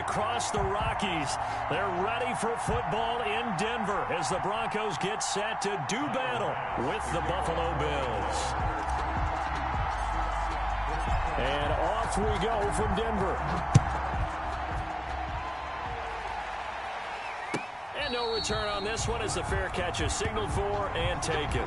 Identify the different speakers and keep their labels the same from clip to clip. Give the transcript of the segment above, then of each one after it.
Speaker 1: across the Rockies. They're ready for football in Denver as the Broncos get set to do battle with the Buffalo Bills. And off we go from Denver. And no return on this one as the fair catch is signaled for and taken.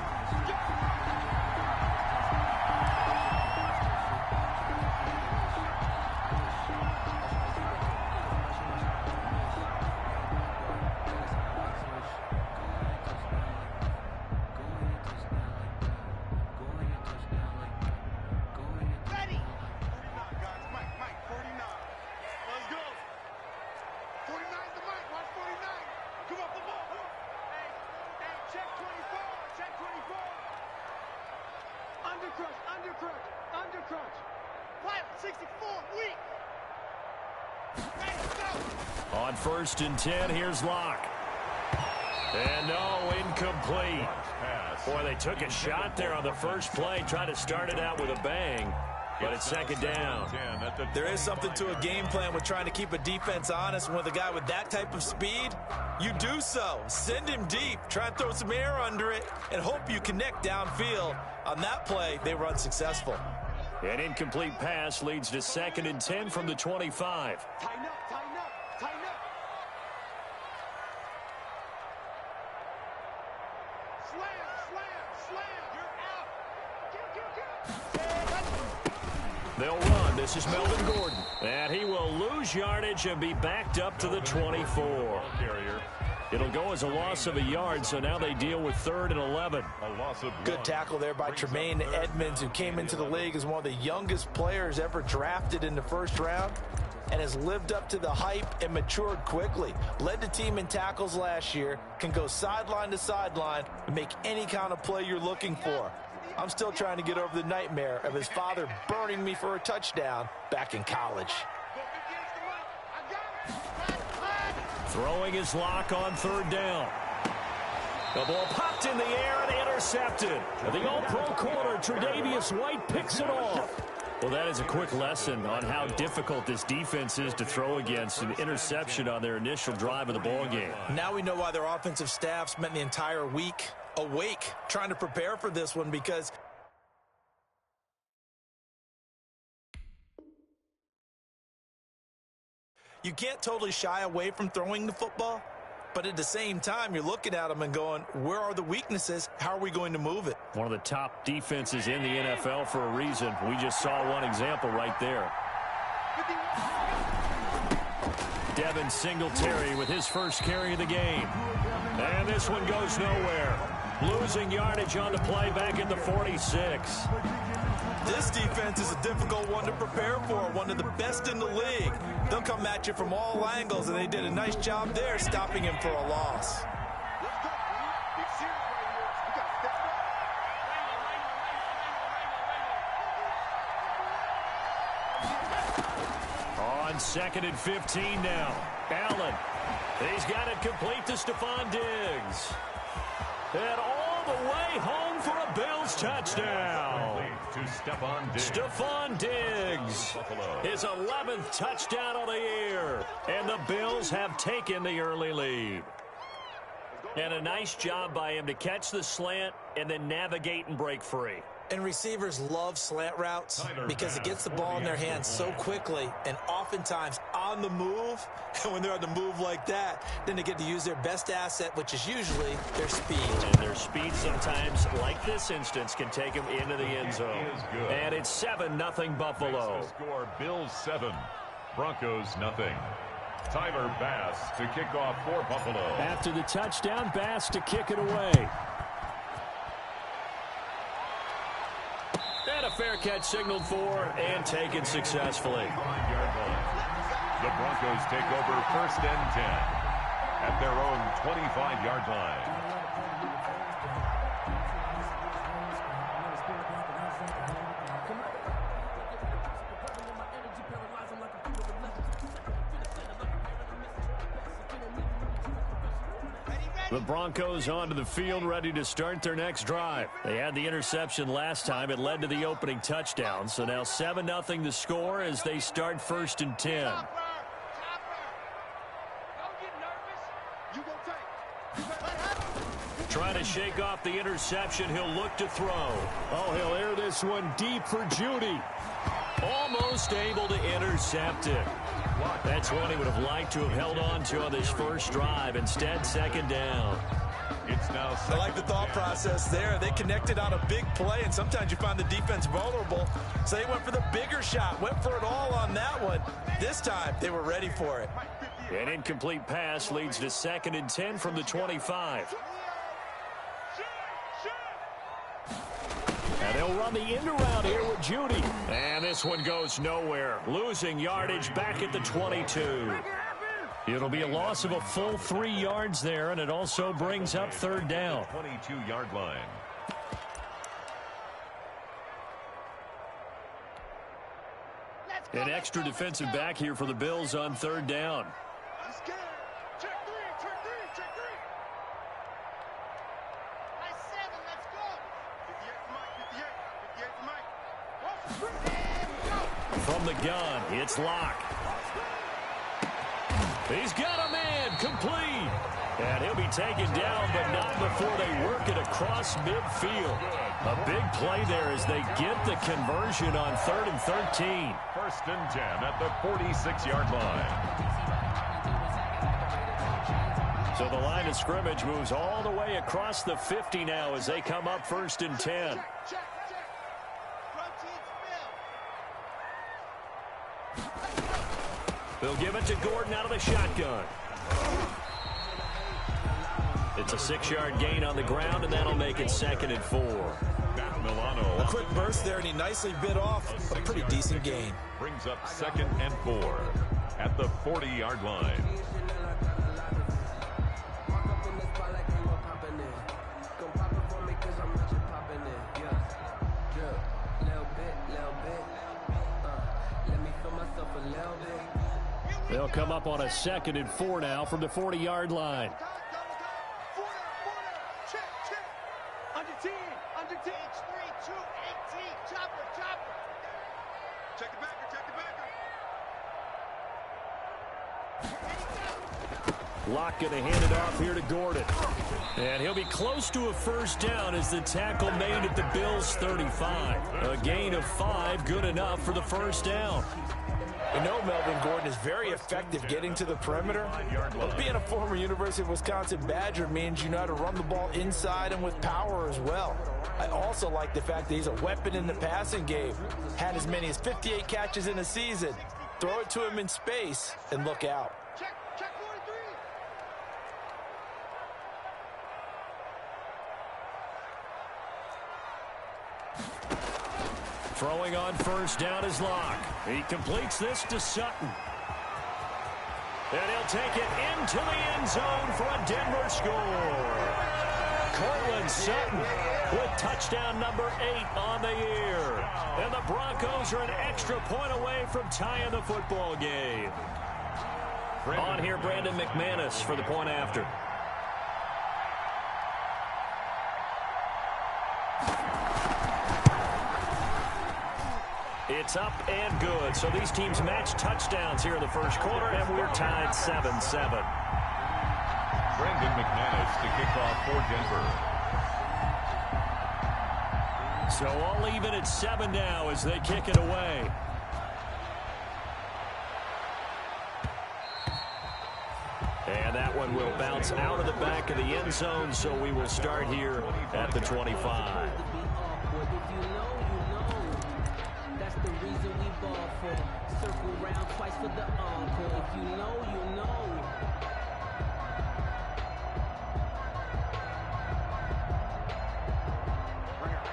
Speaker 1: On 1st and 10, here's Locke. And no, incomplete. Boy, they took a shot there on the first play, trying to start it out with a bang, but it's 2nd down.
Speaker 2: There is something to a game plan with trying to keep a defense honest. With a guy with that type of speed, you do so. Send him deep, try and throw some air under it, and hope you connect downfield. On that play, they were unsuccessful.
Speaker 1: An incomplete pass leads to 2nd and 10 from the 25.
Speaker 3: Tighten up, tighten up, tighten up. Slam,
Speaker 1: They'll run. This is Melvin Gordon. And he will lose yardage and be backed up to the 24. It'll go as a loss of a yard, so now they deal with 3rd and 11.
Speaker 2: Good tackle there by Tremaine Edmonds, who came into the league as one of the youngest players ever drafted in the 1st round and has lived up to the hype and matured quickly. Led the team in tackles last year, can go sideline to sideline and make any kind of play you're looking for. I'm still trying to get over the nightmare of his father burning me for a touchdown back in college.
Speaker 1: Throwing his Lock on 3rd down. The ball popped in the air and intercepted. The all-pro corner, Tre'Davious White, picks it off. Well, that is a quick lesson on how difficult this defense is to throw against. An interception on their initial drive of the ball game.
Speaker 2: Now we know why their offensive staff spent the entire week awake trying to prepare for this one, because you can't totally shy away from throwing the football, but at the same time, you're looking at them and going, where are the weaknesses? How are we going to move it?
Speaker 1: One of the top defenses in the NFL for a reason. We just saw one example right there. Devin Singletary with his first carry of the game. And this one goes nowhere. Losing yardage on the play back at the 46.
Speaker 2: This defense is a difficult one to prepare for, one of the best in the league. They'll come at you from all angles, and they did a nice job there stopping him for a loss.
Speaker 1: On 2nd and 15 now. Allen. He's got it complete to Stephon Diggs. And all the way home for a Bills touchdown.
Speaker 4: To
Speaker 1: Stephon Diggs. His 11th touchdown of the year. And the Bills have taken the early lead. And a nice job by him to catch the slant and then navigate and break free.
Speaker 2: And receivers love slant routes because it gets the ball in their hands so quickly and oftentimes on the move. And when they're on the move like that, then they get to use their best asset, which is usually their speed.
Speaker 1: And their speed sometimes, like this instance, can take them into the end zone. And it's 7-0 Buffalo.
Speaker 4: Score Bills 7, Broncos 0. Tyler Bass to kick off for Buffalo.
Speaker 1: After the touchdown, Bass to kick it away. And a fair catch signaled for and taken successfully.
Speaker 4: The Broncos take over 1st and 10 at their own 25-yard line.
Speaker 1: The Broncos onto the field, ready to start their next drive. They had the interception last time. It led to the opening touchdown. So now 7-0 the score as they start 1st and 10. Trying to shake off the interception. He'll look to throw. Oh, he'll air this one deep for Judy. Almost able to intercept it. That's one he would have liked to have held on to on this first drive. Instead, second down.
Speaker 4: It's now
Speaker 2: I like the thought process there. They connected on a big play, and sometimes you find the defense vulnerable. So they went for the bigger shot, went for it all on that one. This time, they were ready for it.
Speaker 1: An incomplete pass leads to 2nd and 10 from the 25. And they'll run the end around here with Judy. And this one goes nowhere. Losing yardage back at the 22. It'll be a loss of a full 3 yards there, and it also brings up 3rd down.
Speaker 4: 22-yard line.
Speaker 1: An extra defensive back here for the Bills on 3rd down. From the gun, it's Locke. He's got a man, complete. And he'll be taken down, but not before they work it across midfield. A big play there as they get the conversion on 3rd and 13.
Speaker 4: 1st and 10 at the 46-yard line.
Speaker 1: So the line of scrimmage moves all the way across the 50 now as they come up 1st and 10. They'll give it to Gordon out of the shotgun. It's a 6-yard gain on the ground, and that'll make it 2nd and 4.
Speaker 2: A quick burst there, and he nicely bit off a pretty decent gain.
Speaker 4: Brings up 2nd and 4 at the 40-yard line.
Speaker 1: They'll come up on a 2nd and 4 now from the 40-yard line.
Speaker 3: Under 10, 3, 2, 18, chopper. Check the backer.
Speaker 1: Locke going to hand it off here to Gordon. And he'll be close to a 1st down as the tackle made at the Bills' 35. A gain of 5, good enough for the 1st down.
Speaker 2: You know Melvin Gordon is very effective getting to the perimeter. But being a former University of Wisconsin Badger means you know how to run the ball inside and with power as well. I also like the fact that he's a weapon in the passing game. Had as many as 58 catches in a season. Throw it to him in space and look out.
Speaker 3: Check 43.
Speaker 1: Throwing on 1st down is Locke. He completes this to Sutton. And he'll take it into the end zone for a Denver score. Cortland Sutton with touchdown number 8 on the year. And the Broncos are an extra point away from tying the football game. On here, Brandon McManus for the point after. It's up and good. So these teams match touchdowns here in the first quarter, and we're tied 7-7.
Speaker 4: Brandon McManus to kick off for Denver.
Speaker 1: So all even at 7 now as they kick it away. And that one will bounce out of the back of the end zone, so we will start here at the 25.
Speaker 5: Circle round twice for the encore. If you know, you know.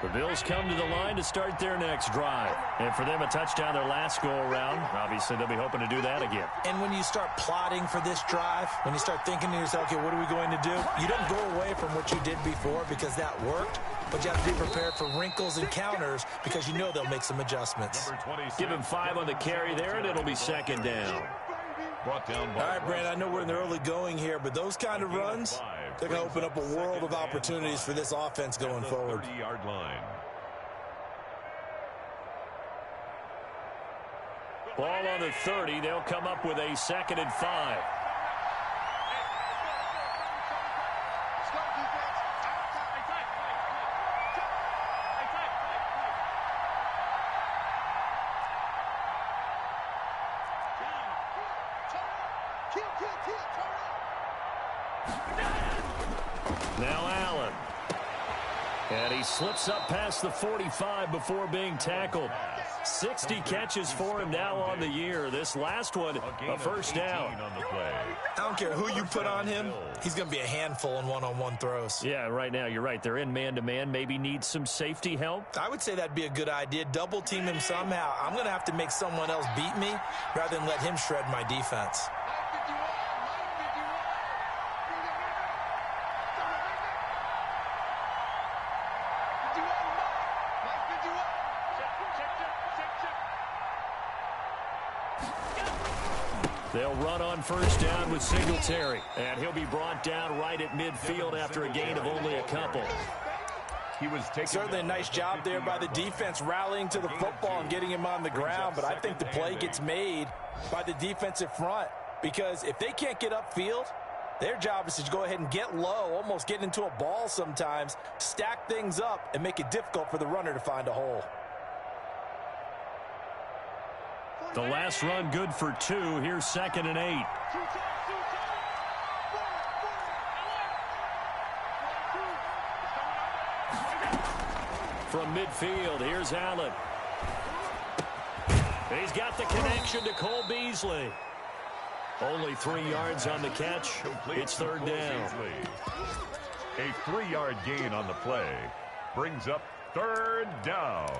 Speaker 1: The Bills come to the line to start their next drive. And for them, a touchdown their last go-around. Obviously, they'll be hoping to do that again.
Speaker 2: And when you start plotting for this drive, when you start thinking to yourself, okay, what are we going to do? You don't go away from what you did before because that worked. But you have to be prepared for wrinkles and counters because you know they'll make some adjustments.
Speaker 1: Give him 5 on the carry there, and it'll be 2nd down.
Speaker 4: Brought down by
Speaker 2: All right, Brandon, I know we're in the early going here, but those kind of runs, they're going to open up a world of opportunities for this offense going forward.
Speaker 4: 30-yard line.
Speaker 1: Ball on the 30. They'll come up with a 2nd and 5. Now Allen. And he slips up past the 45 before being tackled. 60 catches for him now on the year. This last one, a first down.
Speaker 2: I don't care who you put on him. He's going to be a handful in one-on-one throws.
Speaker 1: Yeah, right now, you're right. They're in man-to-man. Maybe need some safety help.
Speaker 2: I would say that'd be a good idea. Double team him somehow. I'm going to have to make someone else beat me rather than let him shred my defense.
Speaker 1: They'll run on first down with Singletary. And he'll be brought down right at midfield after a gain of only a couple.
Speaker 4: He was
Speaker 2: certainly a nice job there by the defense rallying to the football and getting him on the ground. But I think the play gets made by the defensive front. Because if they can't get upfield, their job is to go ahead and get low, almost get into a ball sometimes, stack things up, and make it difficult for the runner to find a hole.
Speaker 1: The last run good for 2. Here's 2nd and 8. From midfield, here's Allen. He's got the connection to Cole Beasley. Only 3 yards on the catch. It's 3rd down.
Speaker 4: A 3-yard gain on the play brings up 3rd down.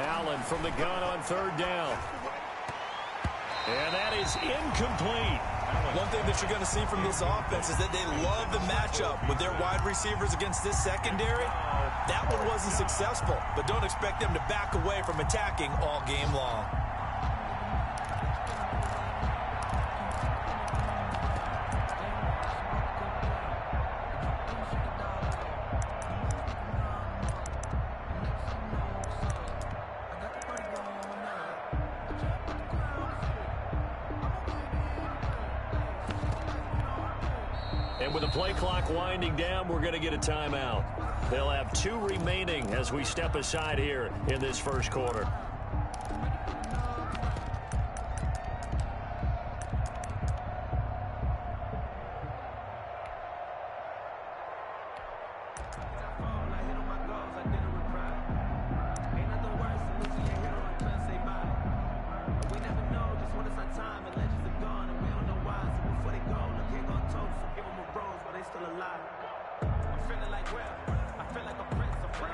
Speaker 1: Allen from the gun on 3rd down. And that is incomplete.
Speaker 2: One thing that you're going to see from this offense is that they love the matchup with their wide receivers against this secondary. That one wasn't successful, but don't expect them to back away from attacking all game long.
Speaker 1: And with the play clock winding down, we're going to get a timeout. They'll have 2 remaining as we step aside here in this first quarter.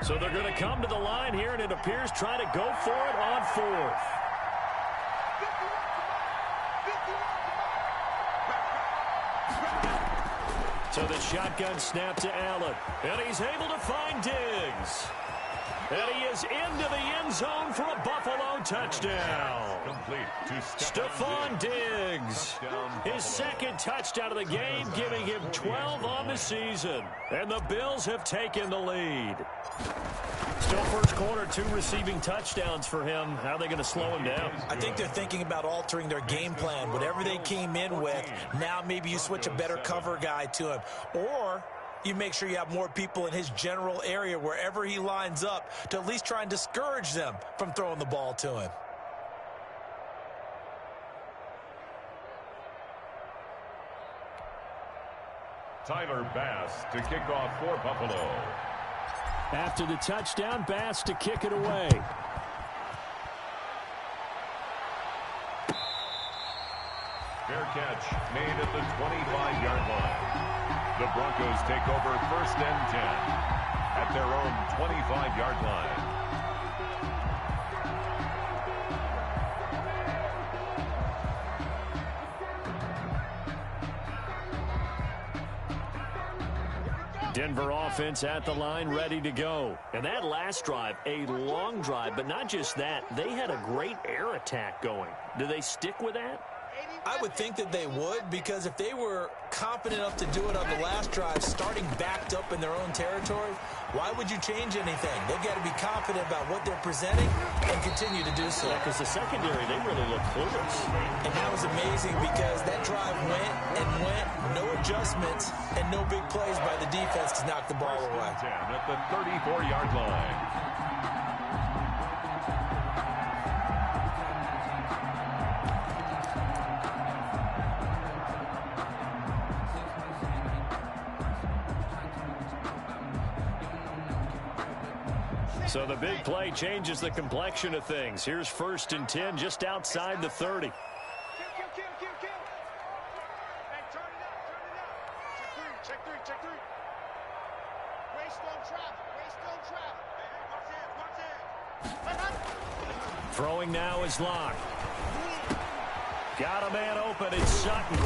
Speaker 1: So they're going to come to the line here, and it appears trying to go for it on 4th. So the shotgun snap to Allen, and he's able to find Diggs. And he is into the end zone for a Buffalo touchdown.
Speaker 4: Complete to
Speaker 1: Stephon Diggs. His 2nd touchdown of the game, giving him 12 on the season. And the Bills have taken the lead. Still first quarter, 2 receiving touchdowns for him. How are they going to slow him down?
Speaker 2: I think they're thinking about altering their game plan. Whatever they came in with, now maybe you switch a better cover guy to him. Or you make sure you have more people in his general area wherever he lines up to at least try and discourage them from throwing the ball to him.
Speaker 4: Tyler Bass to kick off for Buffalo.
Speaker 1: After the touchdown, Bass to kick it away.
Speaker 4: Fair catch made at the 25-yard line. The Broncos take over 1st and 10 at their own 25-yard line.
Speaker 1: Denver offense at the line, ready to go. And that last drive, a long drive, but not just that. They had a great air attack going. Do they stick with that?
Speaker 2: I would think that they would, because if they were confident enough to do it on the last drive, starting backed up in their own territory, why would you change anything? They've got to be confident about what they're presenting and continue to do so.
Speaker 1: Because the secondary, they really look clueless.
Speaker 2: And that was amazing because that drive went and went, no adjustments, and no big plays by the defense to knock the ball away.
Speaker 4: 10 at the 34-yard line.
Speaker 1: So the big play changes the complexion of things. Here's 1st and 10 just outside the 30.
Speaker 3: Kill. Hey, turn it up. Check three. Waste don't travel. Hey, watch it.
Speaker 1: Throwing now is Locke. Got a man open, it's Sutton.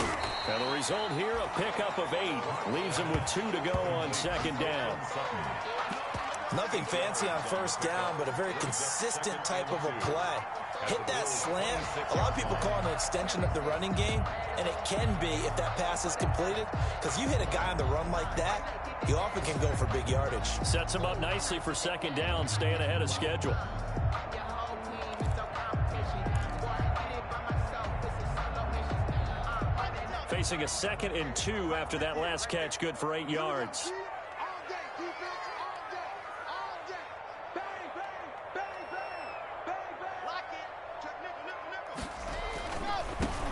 Speaker 1: And the result here, a pickup of 8. Leaves him with 2 to go on 2nd down.
Speaker 2: Nothing fancy on 1st down, but a very consistent type of a play. Hit that slant. A lot of people call it an extension of the running game, and it can be if that pass is completed, because you hit a guy on the run like that, he often can go for big yardage.
Speaker 1: Sets him up nicely for 2nd down, staying ahead of schedule. Facing a 2nd and 2 after that last catch, good for 8 yards.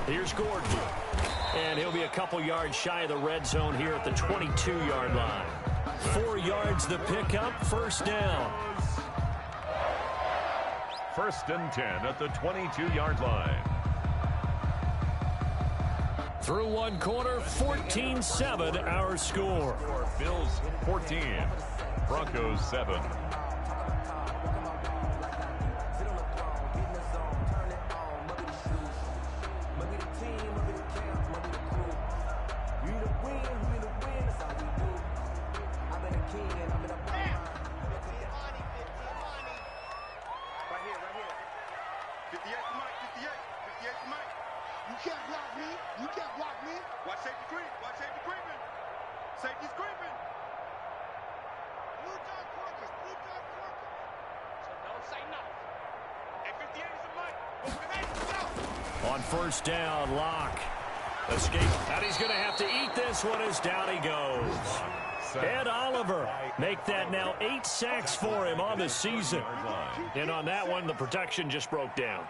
Speaker 1: Here's Gordon. And he'll be a couple yards shy of the red zone here at the 22-yard line. 4 yards the pickup, 1st down.
Speaker 4: 1st and 10 at the 22-yard line.
Speaker 1: Through one quarter, 14-7 our score.
Speaker 4: Bills 14, Broncos 7.
Speaker 1: On 1st down, Locke. Escape. And he's going to have to eat this one as down he goes. Ed Oliver make that now 8 sacks for him on the season. And on that one, the protection just broke down.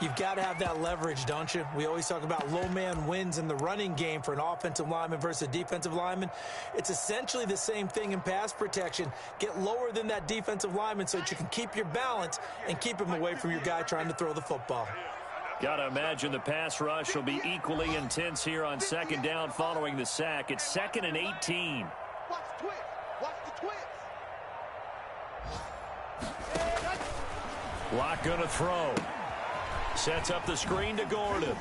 Speaker 2: You've got to have that leverage, don't you? We always talk about low man wins in the running game for an offensive lineman versus a defensive lineman. It's essentially the same thing in pass protection. Get lower than that defensive lineman so that you can keep your balance and keep him away from your guy trying to throw the football.
Speaker 1: Got to imagine the pass rush will be equally intense here on 2nd down following the sack. It's 2nd and 18.
Speaker 3: Watch the twist. Watch the twist.
Speaker 1: Locke going to throw. Sets up the screen to Gordon.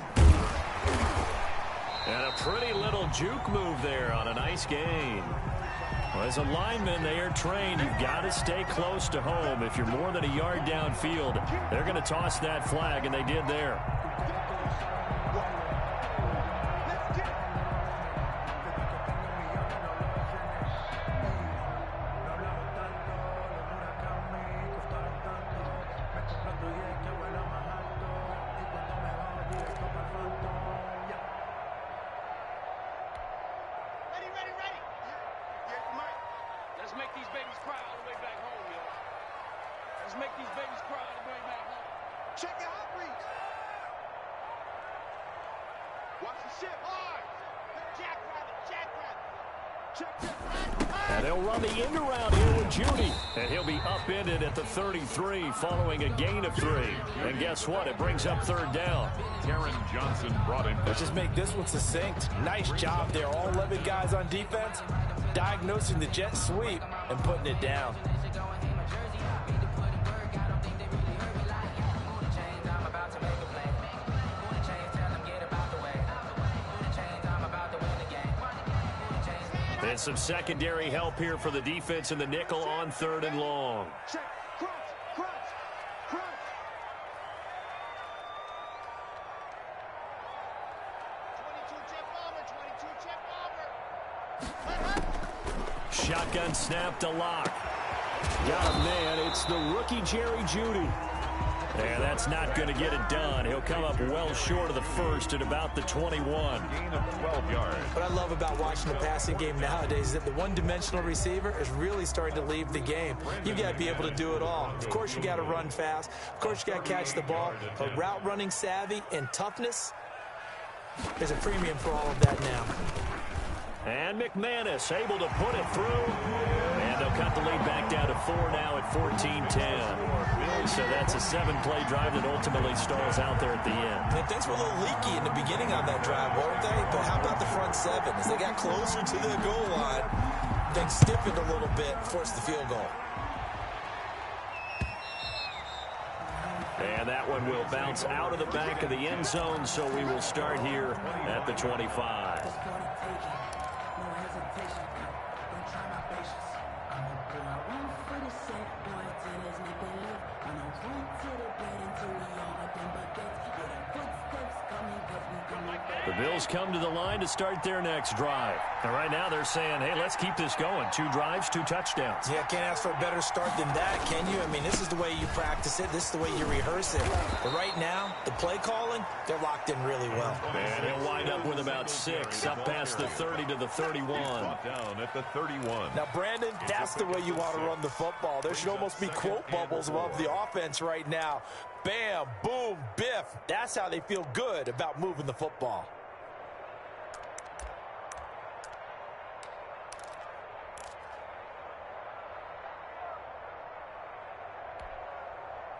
Speaker 1: And a pretty little juke move there on a nice gain. Well, as a lineman, they are trained. You've got to stay close to home. If you're more than a yard downfield, they're going to toss that flag, and they did there. And they'll run the end around here with Judy. And he'll be upended at the 33 following a gain of 3. And guess what? It brings up 3rd down.
Speaker 4: Taron Johnson brought in.
Speaker 2: Let's just make this one succinct. Nice job there. All 11 guys on defense diagnosing the jet sweep and putting it down. And some secondary help here for the defense in the nickel on 3rd and long.
Speaker 3: Check. Crunch. Crunch. Crunch.
Speaker 1: Shotgun snap to Lock. Got him, man. It's the rookie Jerry Jeudy. And that's not going to get it done. He'll come up well short of the first at about the 21.
Speaker 4: Gain of 12 yards.
Speaker 2: What I love about watching the passing game nowadays is that the one-dimensional receiver is really starting to leave the game. You've got to be able to do it all. Of course, you got to run fast. Of course, you got to catch the ball. But route running savvy and toughness, there's a premium for all of that now.
Speaker 1: And McManus able to put it through. And they'll cut the lead back down to 4 now at 14-10. So that's a 7-play drive that ultimately stalls out there at the end.
Speaker 2: And things were a little leaky in the beginning on that drive, weren't they? But how about the front seven? As they got closer to the goal line, things stiffened a little bit, forced the field goal.
Speaker 1: And that one will bounce out of the back of the end zone, so we will start here at the 25. The Bills come to the line to start their next drive. And right now they're saying, hey, let's keep this going. 2 drives, 2 touchdowns.
Speaker 2: Yeah, can't ask for a better start than that, can you? I mean, this is the way you practice it. This is the way you rehearse it. But right now, the play calling, they're locked in really well.
Speaker 1: And he'll wind up with about 6, up past the 30 to the 31.
Speaker 4: Down at the 31.
Speaker 2: Now, Brandon, that's the way you want to run the football. There should almost be quote bubbles above the offense right now. Bam, boom, biff. That's how they feel good about moving the football.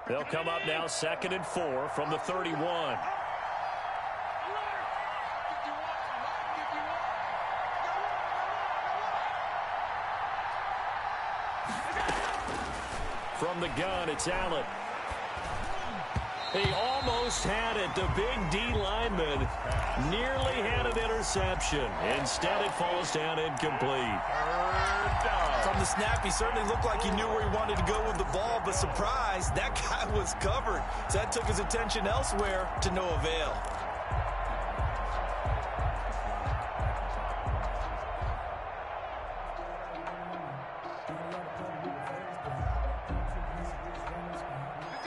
Speaker 1: They'll come up now 2nd and 4 from the 31. From the gun, it's Allen. He almost had it. The big D lineman nearly had an interception. Instead, it falls down incomplete.
Speaker 2: From the snap, he certainly looked like he knew where he wanted to go with the ball, but surprise, that guy was covered. So that took his attention elsewhere to no avail.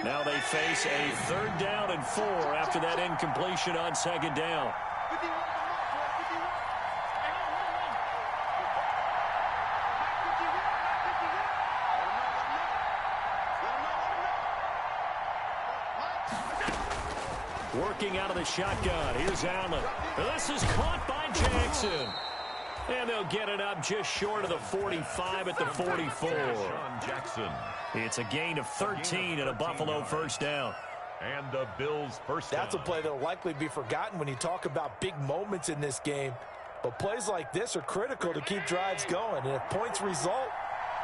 Speaker 1: Now they face a 3rd down and 4 after that incompletion on 2nd down. Working out of the shotgun. Here's Allen. This is caught by Jackson. And they'll get it up just short of the 45 at the 44.
Speaker 4: Jackson.
Speaker 1: It's a gain of 13 and a Buffalo 1st down.
Speaker 4: And the Bills' first down.
Speaker 2: That's a play that will likely be forgotten when you talk about big moments in this game. But plays like this are critical to keep drives going. And if points result,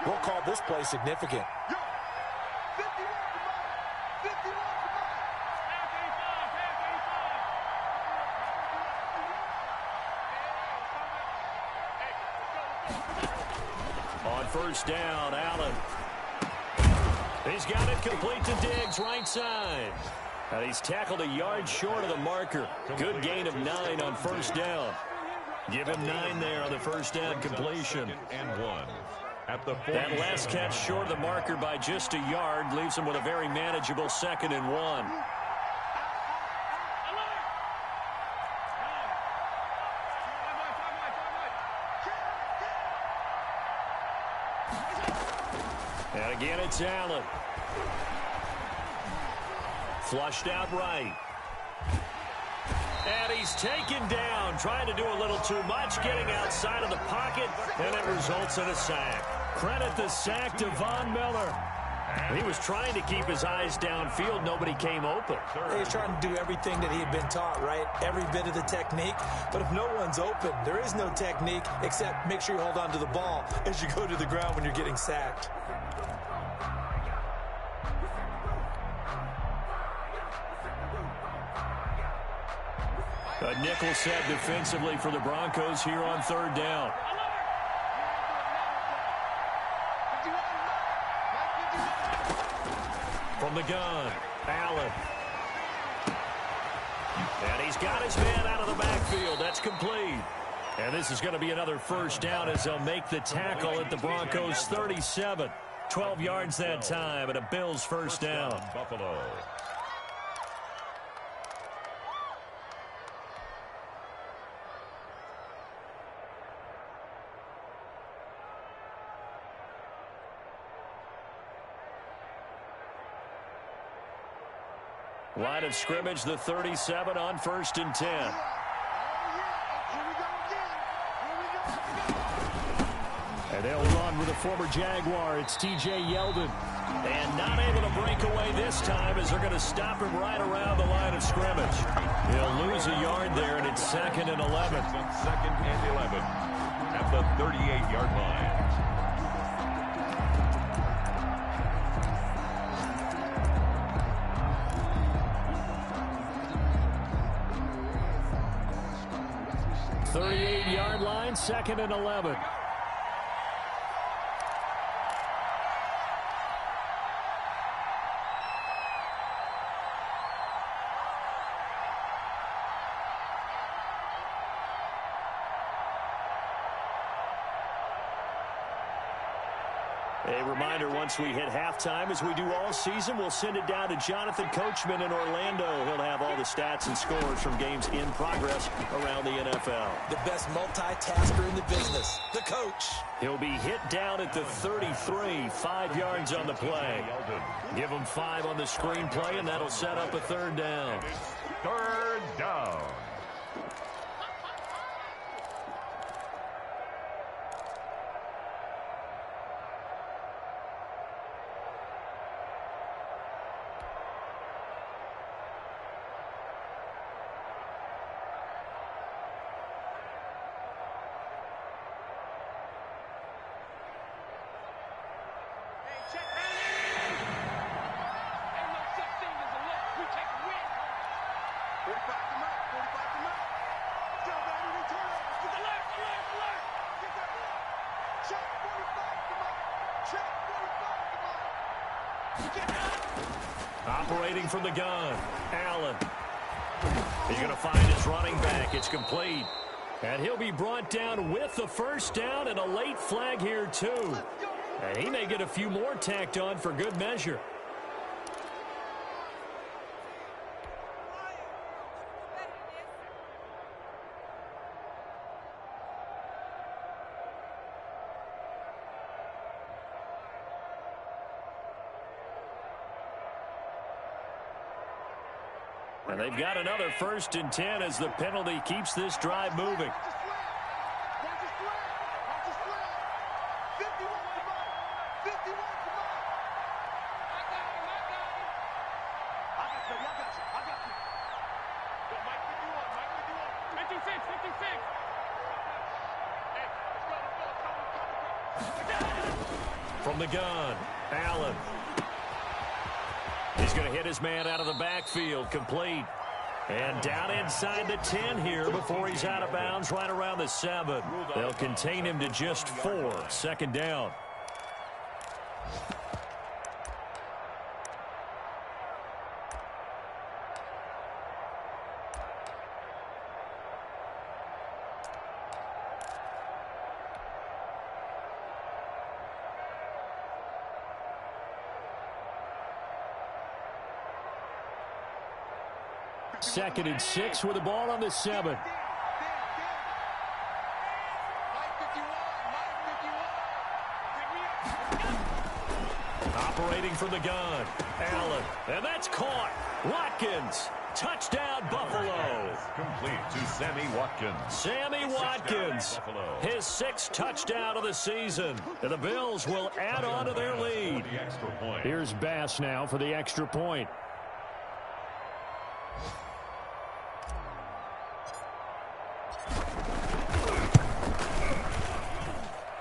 Speaker 2: we'll call this play significant.
Speaker 1: On 1st down, Allen. He's got it complete to Diggs, right side. And he's tackled a yard short of the marker. Good gain of 9 on 1st down. Give him 9 there on the 1st down completion.
Speaker 4: And 1. At the
Speaker 1: that last catch short of the marker by just a yard leaves him with a very manageable 2nd and 1. And again, it's Allen. Flushed out right. And he's taken down, trying to do a little too much, getting outside of the pocket, and it results in a sack. Credit the sack to Von Miller. He was trying to keep his eyes downfield. Nobody came open.
Speaker 2: He was trying to do everything that he had been taught, right? Every bit of the technique. But if no one's open, there is no technique except make sure you hold on to the ball as you go to the ground when you're getting sacked.
Speaker 1: A nickel set defensively for the Broncos here on 3rd down. From the gun, Allen. And he's got his man out of the backfield. That's complete. And this is going to be another first down as they'll make the tackle at the Broncos 37. 12 yards that time, and a Bills first down.
Speaker 4: Buffalo.
Speaker 1: Line of scrimmage, the 37 on 1st and 10. And they'll run with a former Jaguar. It's T.J. Yeldon. And not able to break away this time as they're going to stop him right around the line of scrimmage. He'll lose a yard there, and it's 2nd and 11.
Speaker 4: 2nd and 11 at the 38-yard line.
Speaker 1: Yard line, 2nd and 11. A reminder, once we hit halftime, as we do all season, we'll send it down to Jonathan Coachman in Orlando. He'll have all the stats and scores from games in progress around the NFL.
Speaker 2: The best multitasker in the business, the coach.
Speaker 1: He'll be hit down at the 33, 5 yards on the play. Give him 5 on the screen play, and that'll set up a 3rd down.
Speaker 4: 3rd down.
Speaker 1: Operating from the gun, Allen. He's going to find his running back. It's complete. And he'll be brought down with the first down and a late flag here, too. And he may get a few more tacked on for good measure. And they've got another 1st and 10 as the penalty keeps this drive moving. From the gun, Allen. He's going to hit his man out of the backfield, complete. And down inside the 10 here before he's out of bounds right around the 7. They'll contain him to just 4. 2nd down. Second and 6 with the ball on the 7. Operating from the gun, Allen. And that's caught. Watkins. Touchdown, Buffalo.
Speaker 4: Complete to Sammy Watkins.
Speaker 1: Sammy Watkins, his 6th touchdown of the season. And the Bills will add on to their lead. Here's Bass now for the extra point.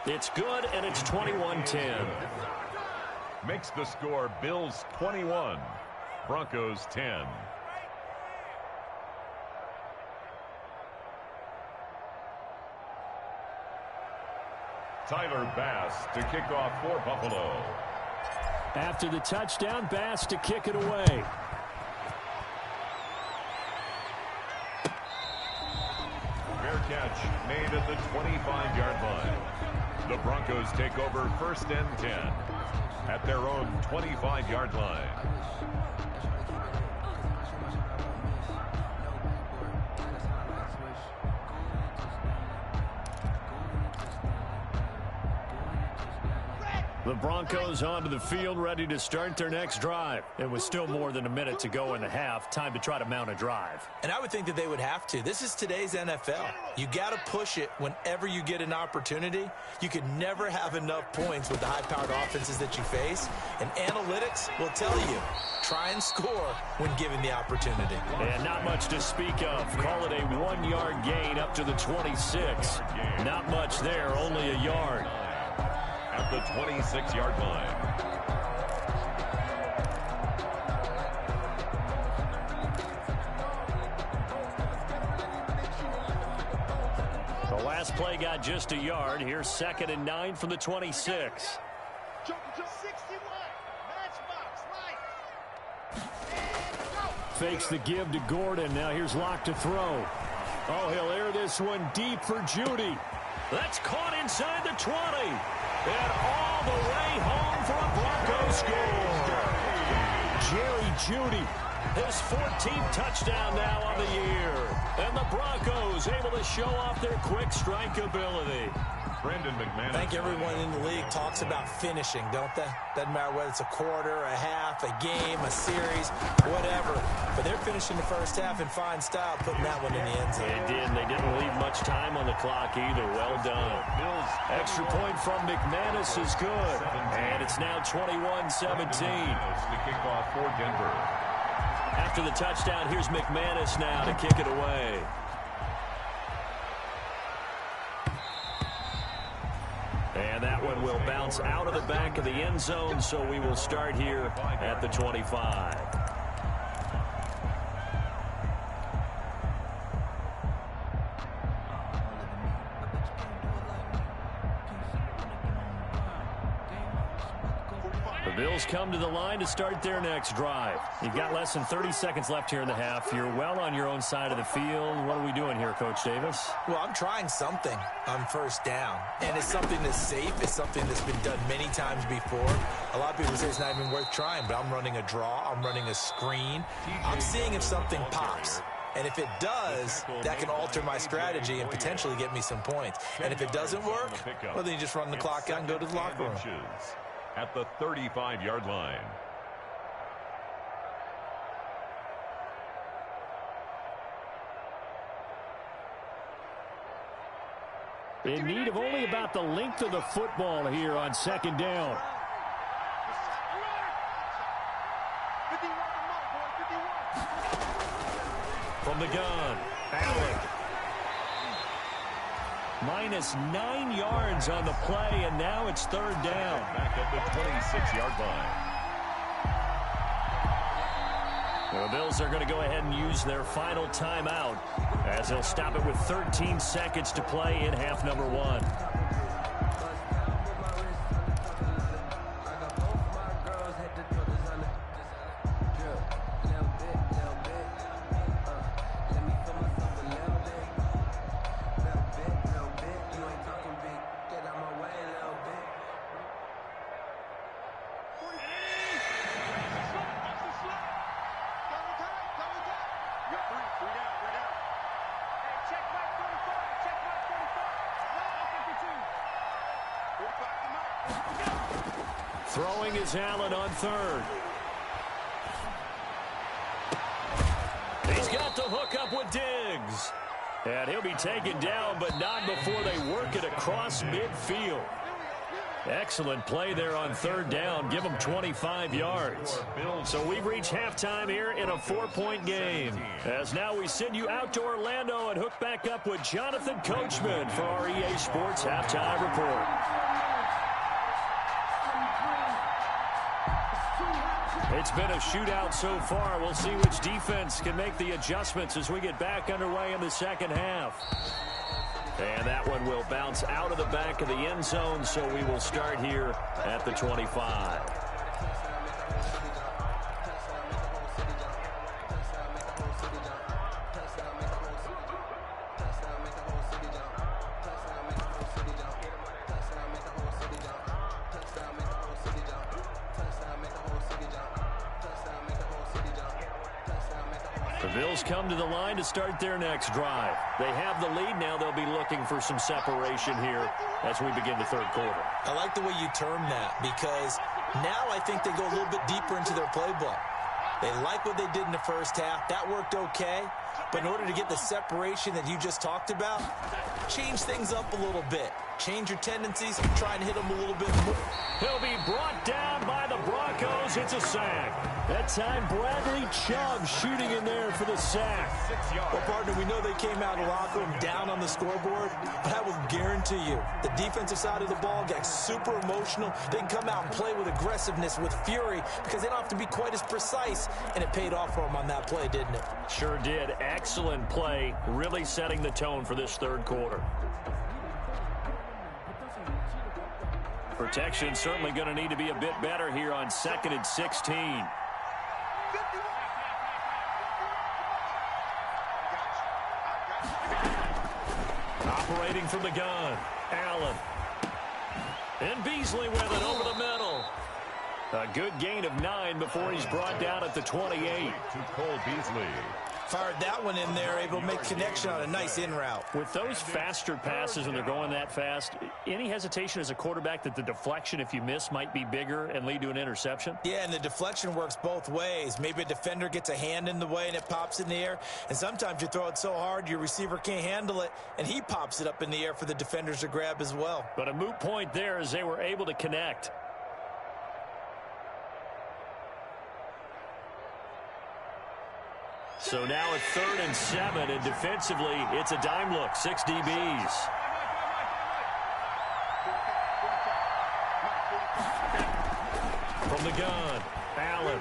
Speaker 1: It's good, and it's 21-10.
Speaker 4: Makes the score Bills 21, Broncos 10. Tyler Bass to kick off for Buffalo.
Speaker 1: After the touchdown, Bass to kick it away.
Speaker 4: catch made at the 25-yard line. The Broncos take over first and 10 at their own 25-yard line.
Speaker 1: The Broncos onto the field, ready to start their next drive. It was still more than a minute to go in the half. Time to try to mount a drive.
Speaker 2: And I would think that they would have to. This is today's NFL. You got to push it whenever you get an opportunity. You can never have enough points with the high-powered offenses that you face. And analytics will tell you, try and score when given the opportunity.
Speaker 1: And not much to speak of. Call it a 1-yard gain up to the 26. Not much there, only a yard.
Speaker 4: At the 26-yard line.
Speaker 1: The last play got just a yard. Here's 2nd and 9 from the 26.
Speaker 3: 61. Matchbox. Right.
Speaker 1: Fakes the give to Gordon. Now here's Locke to throw. Oh, he'll air this one deep for Judy. That's caught inside the 20. And all the way home for a Broncos score. Jerry Judy, his 14th touchdown now on the year. And the Broncos able to show off their quick strike ability.
Speaker 4: Brandon McManus.
Speaker 2: I think everyone in the league talks about finishing, don't they? Doesn't matter whether it's a quarter, a half, a game, a series, whatever. But they're finishing the first half in fine style, putting that one in the end zone.
Speaker 1: They did. They didn't leave much time on the clock either. Well done. Extra point from McManus is good. And it's now 21-17.
Speaker 4: The kickoff for Denver.
Speaker 1: After the touchdown, here's McManus now to kick it away. And that one will bounce out of the back of the end zone, so we will start here at the 25. The Bills come to the line to start their next drive. You've got less than 30 seconds left here in the half. You're well on your own side of the field. What are we doing here, Coach Davis?
Speaker 2: Well, I'm trying something on first down, and it's something that's safe. It's something that's been done many times before. A lot of people say it's not even worth trying, but I'm running a draw. I'm running a screen. I'm seeing if something pops. And if it does, that can alter my strategy and potentially get me some points. And if it doesn't work, well, then you just run the clock out and go to the locker room.
Speaker 4: At the 35-yard line.
Speaker 1: In need of only about the length of the football here on 2nd down.
Speaker 3: 51
Speaker 1: From the gun, Allen. Minus 9 yards on the play, and now it's 3rd down.
Speaker 4: Back at the 26-yard line.
Speaker 1: The Bills are going to go ahead and use their final timeout as they'll stop it with 13 seconds to play in half number 1. Throwing is Allen on 3rd. He's got the hook up with Diggs. And he'll be taken down, but not before they work it across midfield. Excellent play there on 3rd down. Give them 25 yards. So we've reached halftime here in a 4-point game. As now we send you out to Orlando and hook back up with Jonathan Coachman for our EA Sports Halftime Report. It's been a shootout so far. We'll see which defense can make the adjustments as we get back underway in the second half. And that one will bounce out of the back of the end zone, so we will start here at the 25. The Bills come to the line to start their next drive. They have the lead. Now they'll be looking for some separation here as we begin the third quarter.
Speaker 2: I like the way you term that, because now I think they go a little bit deeper into their playbook. They like what they did in the first half. That worked okay. But in order to get the separation that you just talked about, change things up a little bit. Change your tendencies, try and hit them a little bit more.
Speaker 1: He'll be brought down by the Broncos. It's a sack. That time, Bradley Chubb shooting in there for the sack.
Speaker 2: Well, partner, we know they came out of the locker room down on the scoreboard, but I will guarantee you the defensive side of the ball got super emotional. They can come out and play with aggressiveness, with fury, because they don't have to be quite as precise, and it paid off for them on that play, didn't it?
Speaker 1: Sure did. Excellent play, really setting the tone for this third quarter. Protection certainly going to need to be a bit better here on 2nd and 16. Operating from the gun, Allen. And Beasley with it over the middle. A good gain of 9 before he's brought down at the 28.
Speaker 4: To Cole Beasley.
Speaker 2: Fired that one in there, able to make connection on a nice in route.
Speaker 1: With those faster passes when they're going that fast, any hesitation as a quarterback that the deflection, if you miss, might be bigger and lead to an interception?
Speaker 2: Yeah, and the deflection works both ways. Maybe a defender gets a hand in the way and it pops in the air. And sometimes you throw it so hard your receiver can't handle it, and he pops it up in the air for the defenders to grab as well.
Speaker 1: But a moot point there as they were able to connect. So now it's 3rd and 7, and defensively, it's a dime look, 6 DBs. From the gun, Allen.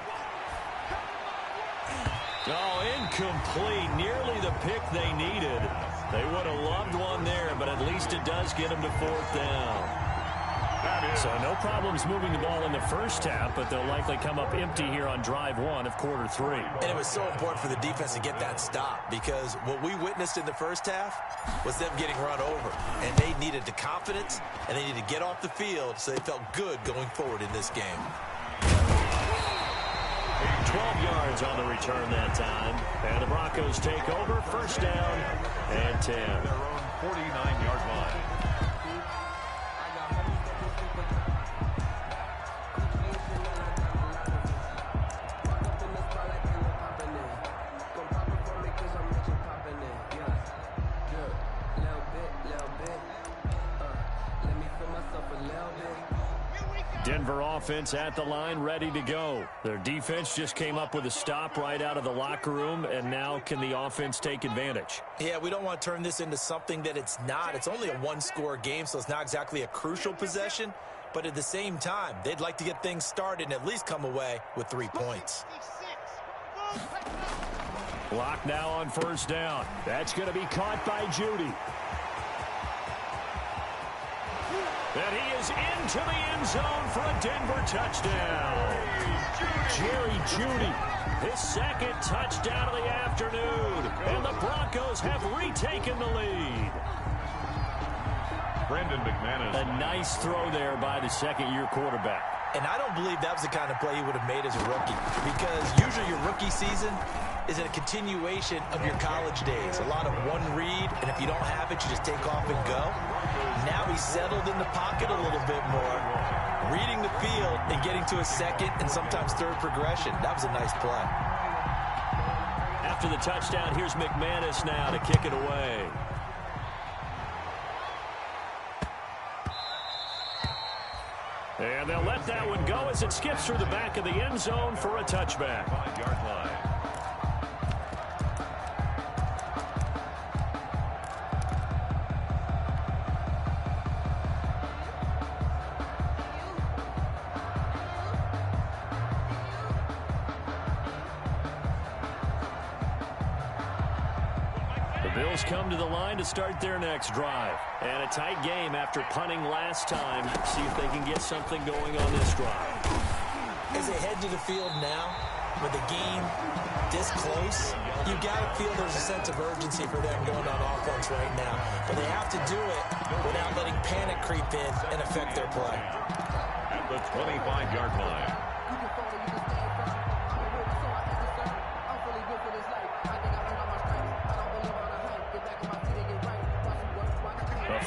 Speaker 1: Oh, incomplete, nearly the pick they needed. They would have loved one there, but at least it does get them to 4th down. So no problems moving the ball in the first half, but they'll likely come up empty here on drive 1 of quarter 3.
Speaker 2: And it was so important for the defense to get that stop, because what we witnessed in the first half was them getting run over. And they needed the confidence, and they needed to get off the field so they felt good going forward in this game.
Speaker 1: 12 yards on the return that time. And the Broncos take over, 1st down and 10.
Speaker 4: Their own 49-yard line.
Speaker 1: Denver offense at the line, ready to go. Their defense just came up with a stop right out of the locker room, and now can the offense take advantage?
Speaker 2: Yeah, we don't want to turn this into something that it's not. It's only a one-score game, so it's not exactly a crucial possession. But at the same time, they'd like to get things started and at least come away with 3 points.
Speaker 1: Block now on 1st down. That's going to be caught by Judy. And he is into the end zone for a Denver touchdown. Jerry Judy, his 2nd touchdown of the afternoon. And the Broncos have retaken the lead.
Speaker 4: Brandon McManus.
Speaker 1: A nice throw there by the 2nd-year quarterback.
Speaker 2: And I don't believe that was the kind of play he would have made as a rookie, because usually your rookie season is a continuation of your college days. A lot of one read, and if you don't have it, you just take off and go. Now he's settled in the pocket a little bit more, reading the field and getting to a 2nd and sometimes 3rd progression. That was a nice play.
Speaker 1: After the touchdown, here's McManus now to kick it away. And they'll let that one go as it skips through the back of the end zone for a touchback.
Speaker 4: 5-yard line.
Speaker 1: Bills come to the line to start their next drive. And a tight game after punting last time. See if they can get something going on this drive.
Speaker 2: As they head to the field now, with the game this close, you got to feel there's a sense of urgency for them going on offense right now. But they have to do it without letting panic creep in and affect their play.
Speaker 4: At the 25-yard line.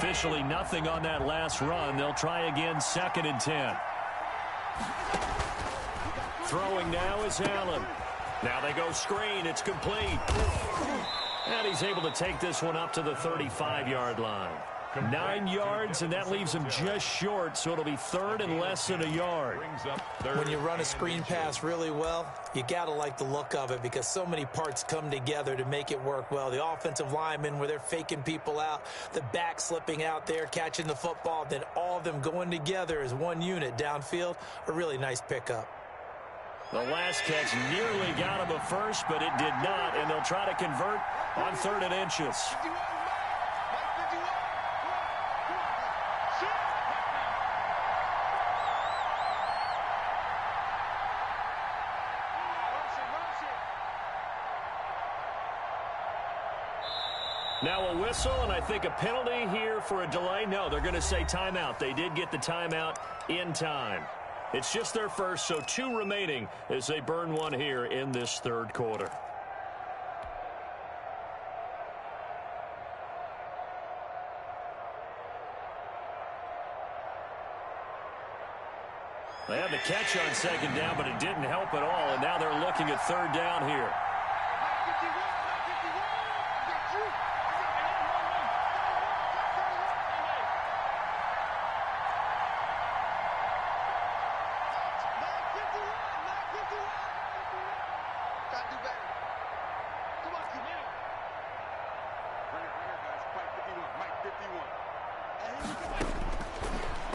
Speaker 1: officially nothing on that last run. They'll try again, 2nd and 10. Throwing now is Allen. Now they go screen. It's complete. And he's able to take this one up to the 35-yard line. 9 yards, and that leaves him just short, so it'll be 3rd and less than a yard.
Speaker 2: When you run a screen pass really well, you got to like the look of it because so many parts come together to make it work well. The offensive linemen, where they're faking people out, the back slipping out there, catching the football, then all of them going together as one unit downfield, a really nice pickup.
Speaker 1: The last catch nearly got him a first, but it did not, and they'll try to convert on 3rd and inches. Now a whistle, and I think a penalty here for a delay. No, they're going to say timeout. They did get the timeout in time. It's just their first, so 2 remaining as they burn one here in this 3rd quarter. They had the catch on 2nd down, but it didn't help at all, and now they're looking at 3rd down here.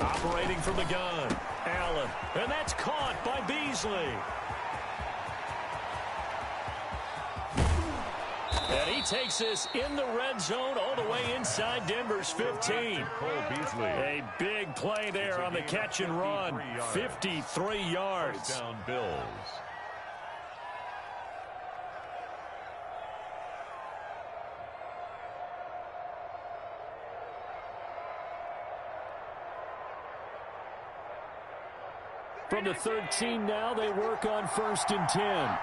Speaker 1: Operating from the gun, Allen, and that's caught by Beasley. And he takes this in the red zone all the way inside Denver's 15. A big play there on the catch and run, 53 yards.
Speaker 4: First down, Bills.
Speaker 1: From the 13 now, they work on 1st and 10.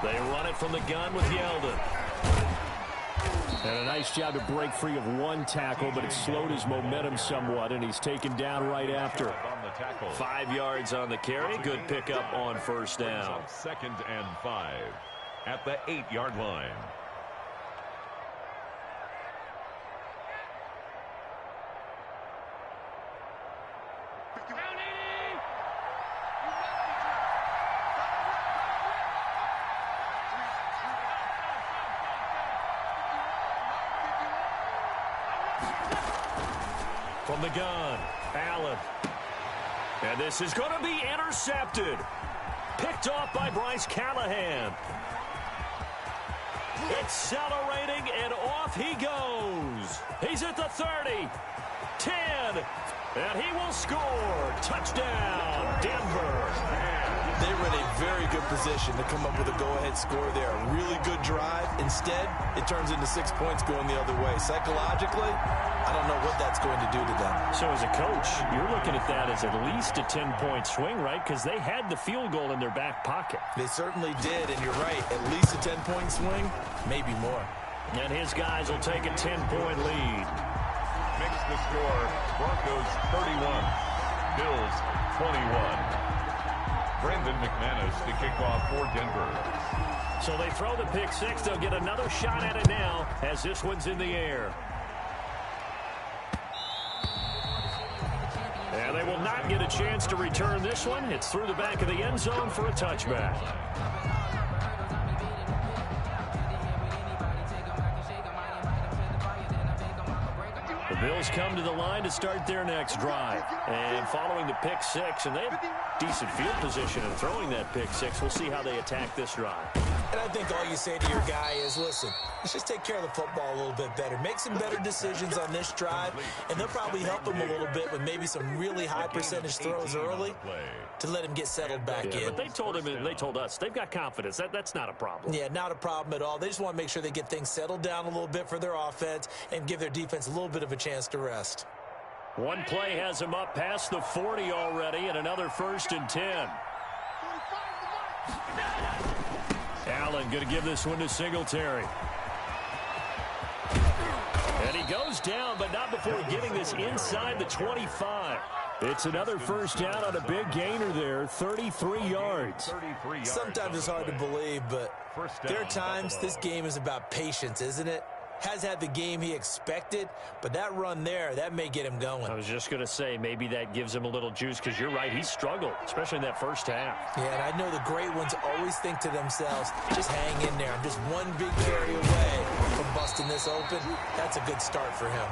Speaker 1: They run it from the gun with Yeldon. And a nice job to break free of one tackle, but it slowed his momentum somewhat, and he's taken down right after. 5 yards on the carry. Good pickup on 1st down.
Speaker 4: 2nd and 5 at the 8-yard line.
Speaker 1: From the gun, Allen. And this is going to be intercepted. Picked off by Bryce Callahan. Accelerating, and off he goes. He's at the 30, 10, and he will score. Touchdown, Denver.
Speaker 2: They were in a very good position to come up with a go-ahead score there. A really good drive. Instead, it turns into 6 points going the other way. Psychologically, I don't know what that's going to do to them.
Speaker 1: So as a coach, you're looking at that as at least a 10-point swing, right? Because they had the field goal in their back pocket.
Speaker 2: They certainly did, and you're right. At least a 10-point swing, maybe more.
Speaker 1: And his guys will take a 10-point lead.
Speaker 4: Makes the score Broncos 31, Bills 21. Brandon McManus to kick off for Denver.
Speaker 1: So they throw the pick six. They'll get another shot at it now as this one's in the air. And they will not get a chance to return this one. It's through the back of the end zone for a touchback. The Bills come to the line to start their next drive. And following the pick six, and they have decent field position in throwing that pick six. We'll see how they attack this drive.
Speaker 2: And I think all you say to your guy is, listen, let's just take care of the football a little bit better. Make some better decisions on this drive, and they'll probably help him a little bit with maybe some really high percentage throws early to let him get settled back in.
Speaker 1: But they told him, and they told us, they've got confidence. That's not a problem.
Speaker 2: Yeah, not a problem at all. They just want to make sure they get things settled down a little bit for their offense and give their defense a little bit of a chance to rest.
Speaker 1: One play has him up past the 40 already, and another 1st and 10. Allen going to give this one to Singletary. And he goes down, but not before getting this inside the 25. It's another first down on a big gainer there, 33 yards.
Speaker 2: Sometimes it's hard to believe, but there are times this game is about patience, isn't it? Has had the game he expected, but that run there, that may get him going.
Speaker 1: I was just going to say, maybe that gives him a little juice, because you're right, he struggled, especially in that first half.
Speaker 2: Yeah, and I know the great ones always think to themselves, just hang in there. I'm just one big carry away from busting this open. That's a good start for him.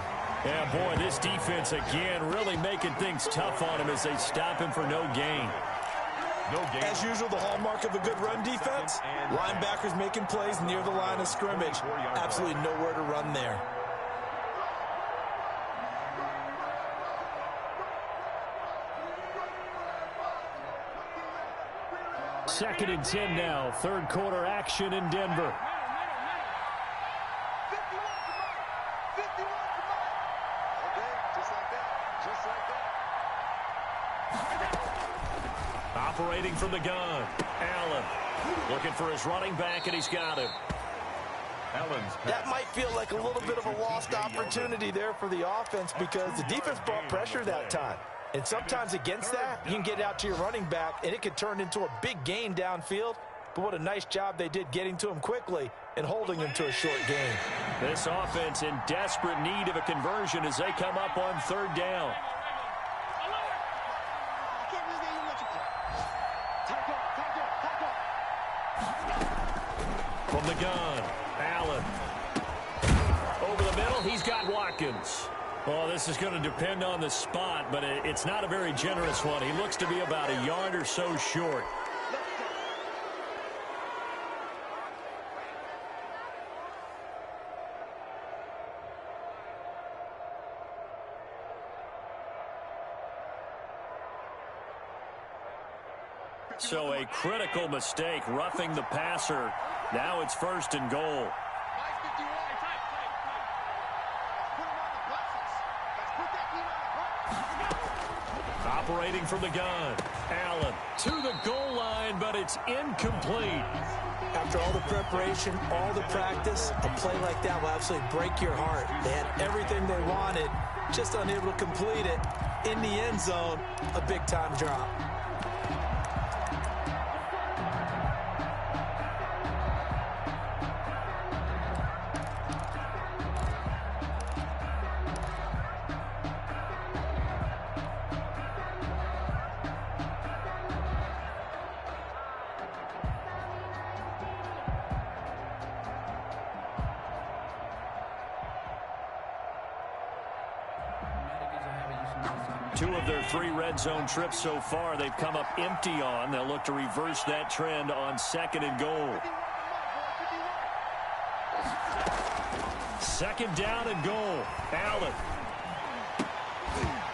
Speaker 1: Yeah, boy, this defense again really making things tough on him as they stop him for no gain.
Speaker 2: As usual, the hallmark of a good run defense, linebackers making plays near the line of scrimmage. Absolutely nowhere to run there.
Speaker 1: Second and 10 now, third quarter action in Denver. Operating from the gun, Allen looking for his running back, and he's got him.
Speaker 2: That might feel like a little bit of a lost opportunity there for the offense because the defense brought pressure that time. And sometimes against that, you can get out to your running back, and it could turn into a big gain downfield. But what a nice job they did getting to him quickly and holding him to a short gain.
Speaker 1: This offense in desperate need of a conversion as they come up on third down. From the gun, Allen. Over the middle, he's got Watkins. Well, this is going to depend on the spot, but it's not a very generous one. He looks to be about a yard or so short. So a critical mistake, roughing the passer. Now it's first and goal. Operating from the gun, Allen to the goal line, but it's incomplete.
Speaker 2: After all the preparation, all the practice, a play like that will absolutely break your heart. They had everything they wanted, just unable to complete it. In the end zone, a big-time drop.
Speaker 1: Two of their three red zone trips so far, they've come up empty on. They'll look to reverse that trend on second and goal. Second down and goal. Allen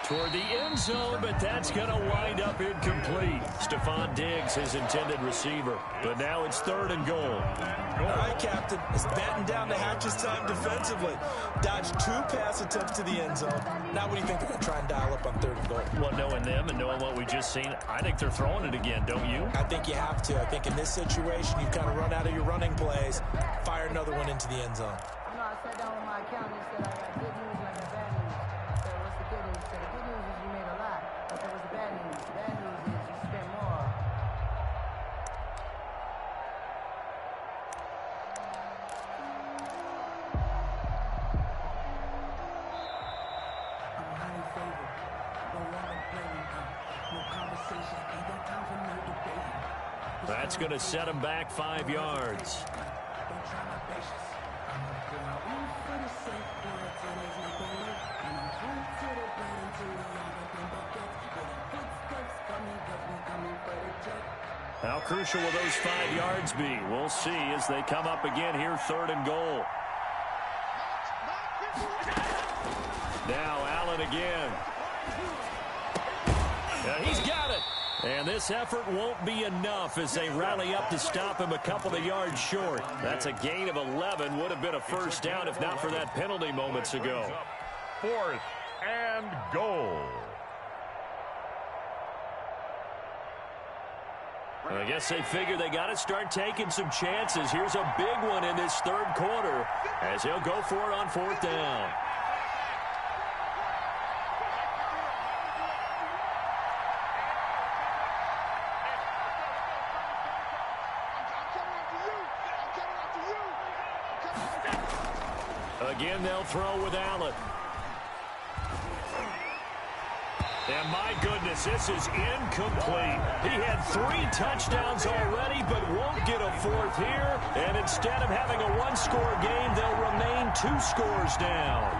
Speaker 1: toward the end zone, but that's going to wind up incomplete. Stephon Diggs, his intended receiver. But now it's third and goal.
Speaker 2: All right, Captain. It's batten down the hatches time defensively. Dodged two pass attempts to the end zone. Now what do you think they're going to try and dial up on third and goal?
Speaker 1: Well, knowing them and knowing what we just seen, I think they're throwing it again, don't you?
Speaker 2: I think you have to. I think in this situation, you kind of run out of your running plays, fire another one into the end zone.
Speaker 6: You know, I sat down with my accountant and said I got good news and I got bad news. I said, what's the good news? He said, the good news is you made a lot. I said, what's the bad news? The bad news is you spent more.
Speaker 5: I'm highly favored. No longer playing. No conversation. Ain't got time for no debate.
Speaker 1: That's going to set him back 5 yards.
Speaker 5: Don't try my patience. I'm a girl. I'm for the safe word, so there's no going. And I'm true to the blade until we all open buckets. With the footsteps coming, cause we coming for the jet.
Speaker 1: How crucial will those 5 yards be? We'll see as they come up again here, third and goal. Now Allen again. He's got it. And this effort won't be enough as they rally up to stop him a couple of yards short. That's a gain of 11. Would have been a first down if not for that penalty moments ago.
Speaker 4: Fourth and goal.
Speaker 1: I guess they figure they got to start taking some chances. Here's a big one in this third quarter as he'll go for it on fourth down. Again, they'll throw with Allen. And my goodness, this is incomplete. He had 3 touchdowns already, but won't get a 4th here. And instead of having a 1-score game, they'll remain 2 scores down.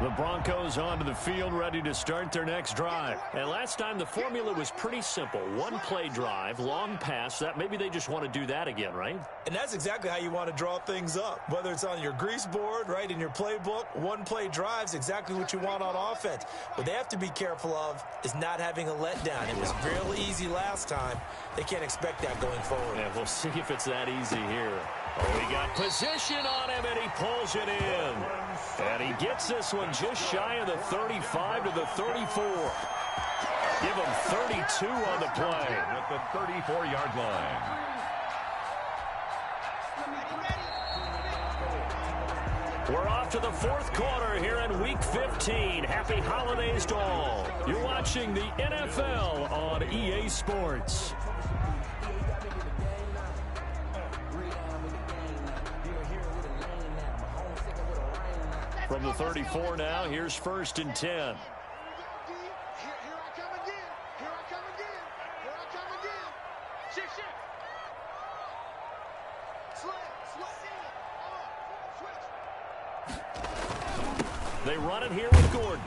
Speaker 1: The Broncos onto the field, ready to start their next drive. And last time, the formula was pretty simple. 1-play drive, long pass. That maybe they just want to do that again, right?
Speaker 2: And that's exactly how you want to draw things up. Whether it's on your grease board, right, in your playbook, 1-play drive's exactly what you want on offense. What they have to be careful of is not having a letdown. It was real easy last time. They can't expect that going forward.
Speaker 1: Yeah, we'll see if it's that easy here. Oh, he got position on him, and he pulls it in. And he gets this one just shy of the 35 to the 34. Give him 32 on the play.
Speaker 4: At the 34-yard line.
Speaker 1: We're off to the 4th quarter here in Week 15. Happy holidays to all. You're watching the NFL on EA Sports. From the 34 now, here's 1st and 10.
Speaker 3: Here I come again. Shift. Switch.
Speaker 1: They run it here with Gordon.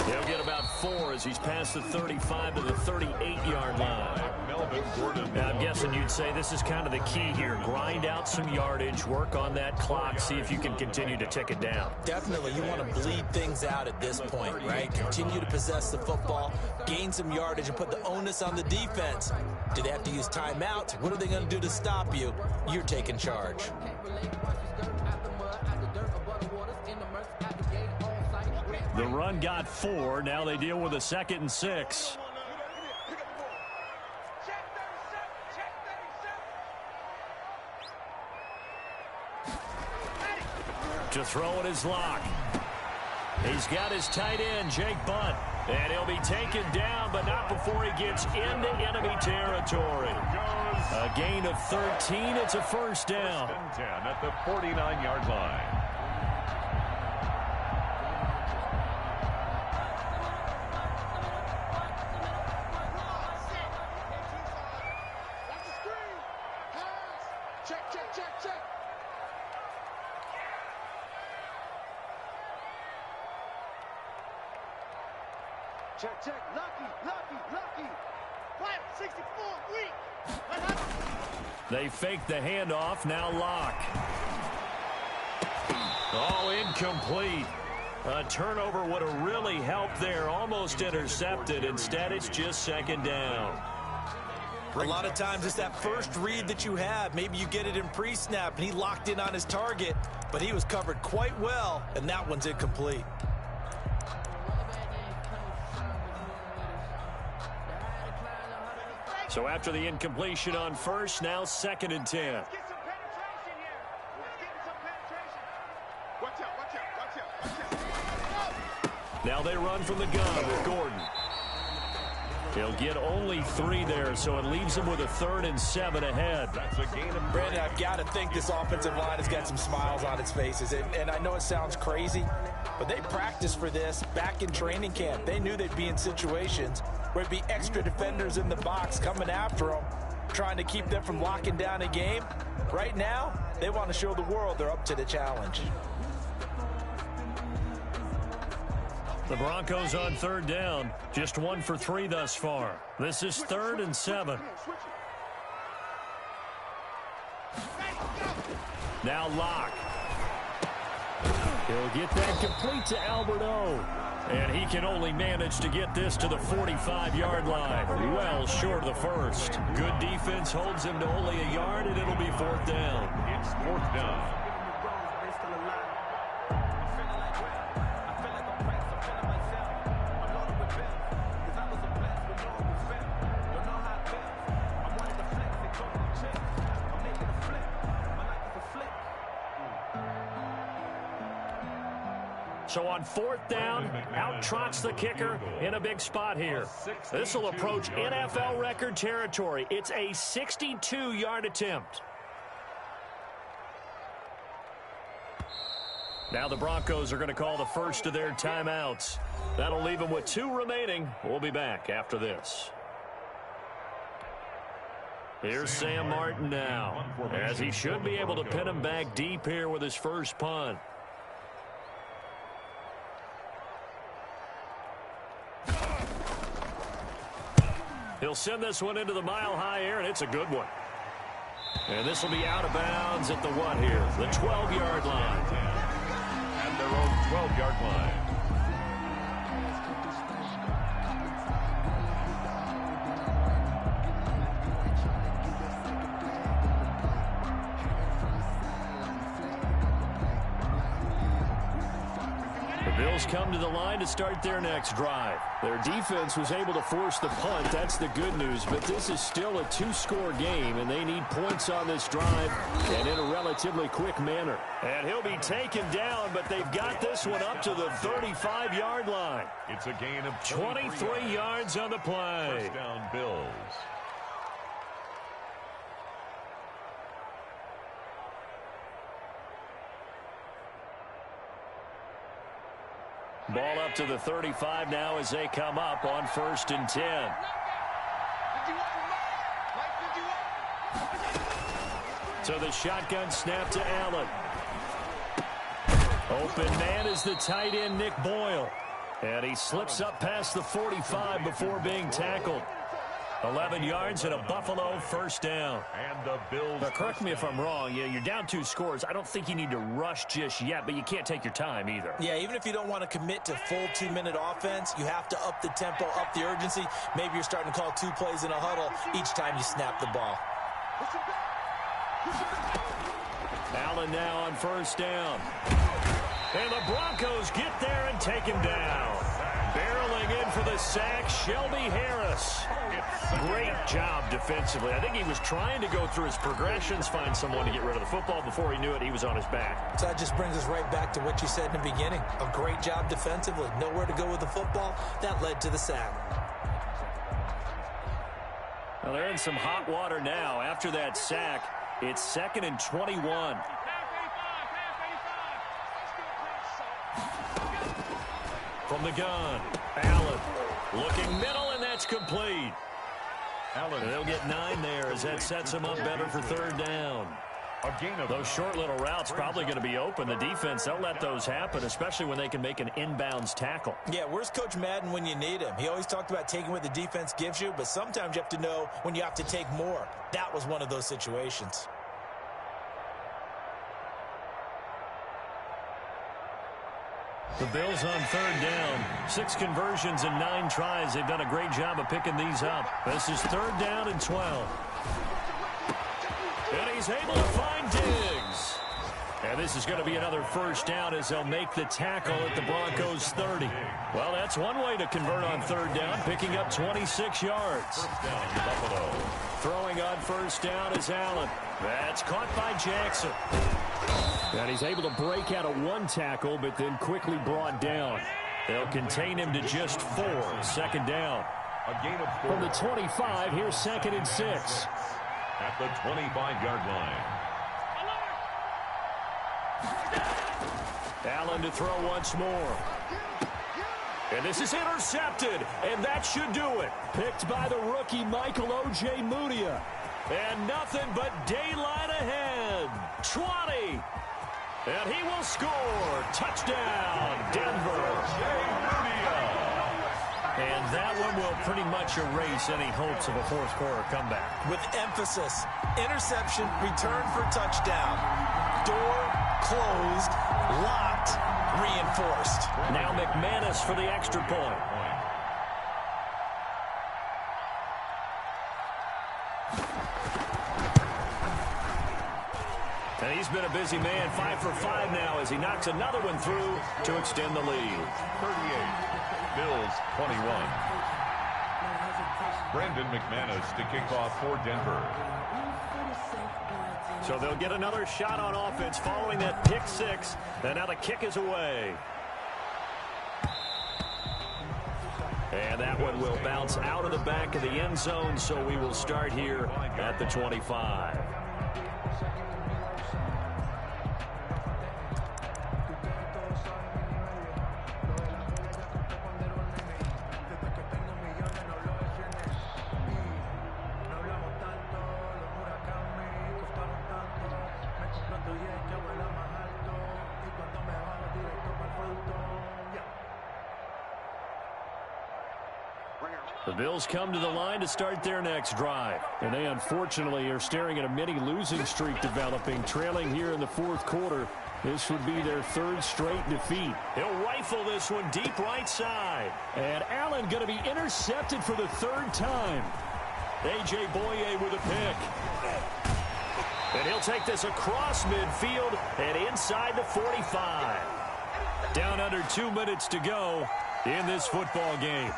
Speaker 1: He'll get about 4 as he's past the 35 to the 38-yard line. Now, I'm guessing you'd say this is kind of the key here. Grind out some yardage, work on that clock, see if you can continue to tick it down.
Speaker 2: Definitely, you want to bleed things out at this point, right? Continue to possess the football, gain some yardage, and put the onus on the defense. Do they have to use timeouts? What are they going to do to stop you? You're taking charge.
Speaker 1: The run got 4. Now they deal with a 2nd and 6. To throw it is Locke. He's got his tight end, Jake Butt. And he'll be taken down, but not before he gets into enemy territory. A gain of 13. It's a 1st down.
Speaker 4: 10 at the 49-yard line.
Speaker 3: Check. Lucky. Fire, 64, weak.
Speaker 1: They fake the handoff. Now Locke. Oh, incomplete. A turnover would have really helped there. Almost intercepted. Instead, it's just 2nd down.
Speaker 2: A lot of times it's that first read that you have. Maybe you get it in pre-snap, and he locked in on his target, but he was covered quite well, and that one's incomplete.
Speaker 1: So after the incompletion on 1st, now 2nd and 10.
Speaker 3: Let's get some penetration here. Let's get some penetration. Watch out.
Speaker 1: Now they run from the gun with Gordon. He'll get only 3 there, so it leaves him with a 3rd and 7 ahead.
Speaker 4: That's a gain of
Speaker 2: Brandon, I've got to think this offensive line has got some smiles on its faces. And I know it sounds crazy, but they practiced for this back in training camp. They knew they'd be in situations where there'd be extra defenders in the box coming after them, trying to keep them from locking down a game. Right now, they want to show the world they're up to the challenge.
Speaker 1: The Broncos on 3rd down. Just 1 for 3 thus far. This is 3rd and 7. Now Locke. He'll get that complete to Albert O. And he can only manage to get this to the 45-yard line. Well short of the 1st. Good defense holds him to only a yard, and it'll be 4th down.
Speaker 4: It's 4th down.
Speaker 1: So on 4th down, out trots the kicker in a big spot here. This will approach NFL record territory. It's a 62-yard attempt. Now the Broncos are going to call the first of their timeouts. That'll leave them with 2 remaining. We'll be back after this. Here's Sam Martin now, as he should be able to pin him back deep here with his first punt. He'll send this one into the mile-high air, and it's a good one. And this will be out of bounds at the what here? The 12-yard line.
Speaker 4: At their own 12-yard line.
Speaker 1: Bills come to the line to start their next drive. Their defense was able to force the punt. That's the good news. But this is still a 2-score game, and they need points on this drive and in a relatively quick manner. And he'll be taken down, but they've got this one up to the 35-yard line.
Speaker 4: It's a gain of
Speaker 1: 23 yards on the play.
Speaker 4: First down, Bills.
Speaker 1: Ball up to the 35 now as they come up on 1st and 10. So the shotgun snap to Allen. Open man is the tight end, Nick Boyle. And he slips up past the 45 before being tackled. 11 yards and a Buffalo first down.
Speaker 4: And the Bills.
Speaker 1: Now, correct me if I'm wrong. Yeah, you're down 2 scores. I don't think you need to rush just yet, but you can't take your time either.
Speaker 2: Yeah, even if you don't want to commit to full 2-minute offense, you have to up the tempo, up the urgency. Maybe you're starting to call 2 plays in a huddle each time you snap the ball.
Speaker 1: Allen now on 1st down. And the Broncos get there and take him down. Barreling in for the sack, Shelby Harris. Great job defensively. I think he was trying to go through his progressions, find someone to get rid of the football. Before he knew it, he was on his back.
Speaker 2: So that just brings us right back to what you said in the beginning. A great job defensively. Nowhere to go with the football. That led to the sack.
Speaker 1: Well, they're in some hot water now. After that sack, it's 2nd and 21. From the gun, Allen looking middle, and that's complete. Allen, they'll get 9 there as that sets him up better for 3rd down.
Speaker 4: A gain of
Speaker 1: those short little routes probably going to be open. The defense, they'll let those happen, especially when they can make an inbounds tackle.
Speaker 2: Yeah, where's Coach Madden when you need him? He always talked about taking what the defense gives you, but sometimes you have to know when you have to take more. That was one of those situations.
Speaker 1: The Bills on 3rd down. 6 conversions and 9 tries. They've done a great job of picking these up. This is 3rd down and 12. And he's able to find Diggs. And this is going to be another first down as they'll make the tackle at the Broncos' 30. Well, that's one way to convert on 3rd down, picking up 26 yards.
Speaker 4: First down, Buffalo.
Speaker 1: Throwing on 1st down is Allen. That's caught by Jackson. And he's able to break out of 1 tackle, but then quickly brought down. They'll contain him to just 4. 2nd down.
Speaker 4: A gain of 4.
Speaker 1: From the 25, here's 2nd and 6.
Speaker 4: At the 25-yard line.
Speaker 1: Allen to throw once more. And this is intercepted, and that should do it. Picked by the rookie Michael O.J. Mudia. And nothing but daylight ahead. 20. And he will score. Touchdown, Denver. And that one will pretty much erase any hopes of a 4th-quarter comeback.
Speaker 2: With emphasis, interception, return for touchdown. Door closed, locked, reinforced.
Speaker 1: Now McManus for the extra point. And he's been a busy man, 5 for 5 now as he knocks another one through to extend the lead.
Speaker 4: 38. Bills 21. Brandon McManus to kick off for Denver.
Speaker 1: So they'll get another shot on offense following that pick 6. And now the kick is away. And that one will bounce out of the back of the end zone, so we will start here at the 25. The Bills come to the line to start their next drive. And they unfortunately are staring at a mini losing streak developing, trailing here in the fourth quarter. This would be their third straight defeat. He'll rifle this one deep right side. And Allen going to be intercepted for the third time. A.J. Boye with a pick. And he'll take this across midfield and inside the 45. Down under 2 minutes to go in this football game.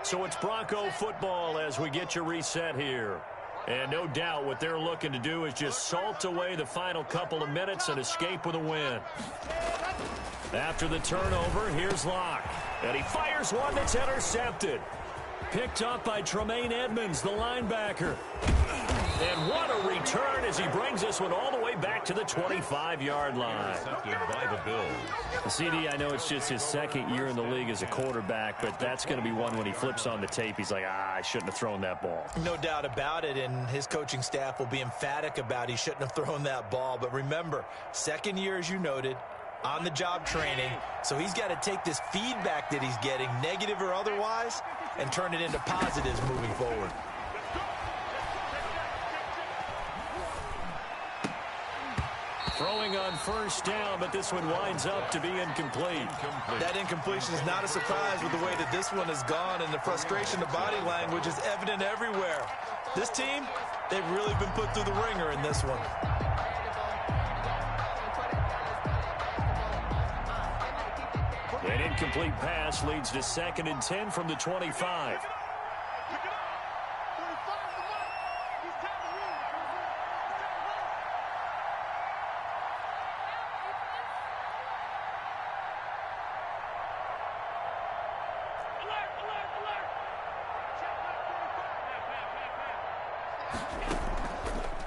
Speaker 1: So it's Bronco football as we get you reset here. And no doubt what they're looking to do is just salt away the final couple of minutes and escape with a win. After the turnover, here's Locke. And he fires one that's intercepted. Picked up by Tremaine Edmonds, the linebacker. And what a return as he brings this one all the way back to the 25-yard line.
Speaker 4: Intercepted by the Bills.
Speaker 1: CD, I know it's just his second year in the league as a quarterback, but that's going to be one when he flips on the tape. He's like, I shouldn't have thrown that ball.
Speaker 2: No doubt about it, and his coaching staff will be emphatic about he shouldn't have thrown that ball. But remember, second year, as you noted, on-the-job training, so he's got to take this feedback that he's getting, negative or otherwise, and turn it into positives moving forward.
Speaker 1: Throwing on first down, but this one winds up to be incomplete.
Speaker 2: That incompletion is not a surprise with the way that this one has gone, and the frustration of body language is evident everywhere. This team, they've really been put through the ringer in this one.
Speaker 1: An incomplete pass leads to 2nd and 10 from the 25.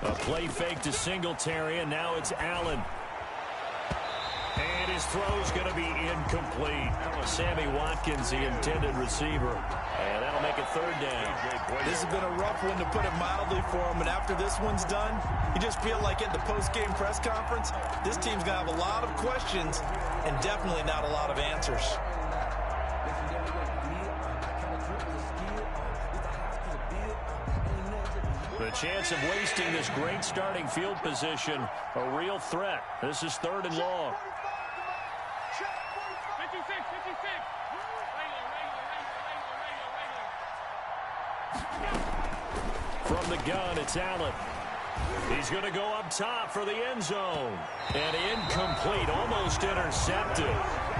Speaker 1: A play fake to Singletary, and now it's Allen. And his throw's going to be incomplete. Sammy Watkins, the intended receiver. And that'll make it 3rd down.
Speaker 2: This has been a rough one, to put it mildly, for him. And after this one's done, you just feel like at the post-game press conference, this team's going to have a lot of questions and definitely not a lot of answers.
Speaker 1: The chance of wasting this great starting field position, a real threat. This is 3rd and long.
Speaker 3: 56, 56.
Speaker 1: From the gun, it's Allen. He's going to go up top for the end zone. And incomplete, almost intercepted.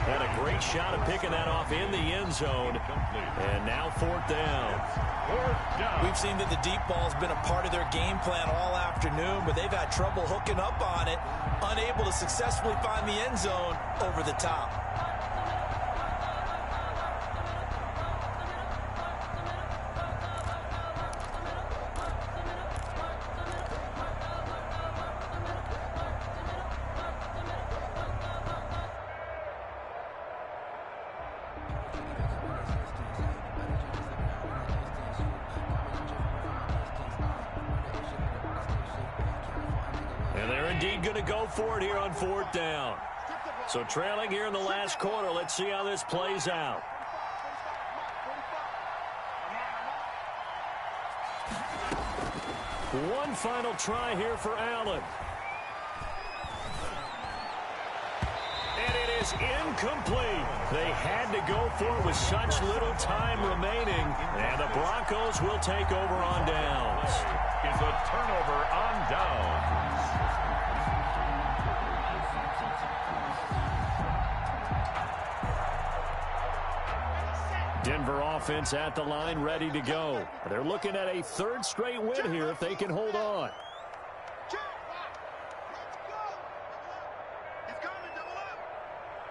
Speaker 1: And a great shot of picking that off in the end zone. And now 4th down.
Speaker 2: We've seen that the deep ball's been a part of their game plan all afternoon, but they've had trouble hooking up on it, unable to successfully find the end zone over the top.
Speaker 1: Going to go for it here on 4th down. So trailing here in the last quarter. Let's see how this plays out. One final try here for Allen. And it is incomplete. They had to go for it with such little time remaining. And the Broncos will take over on downs.
Speaker 4: Is a turnover on downs.
Speaker 1: Denver offense at the line, ready to go. They're looking at a third straight win here if they can hold on.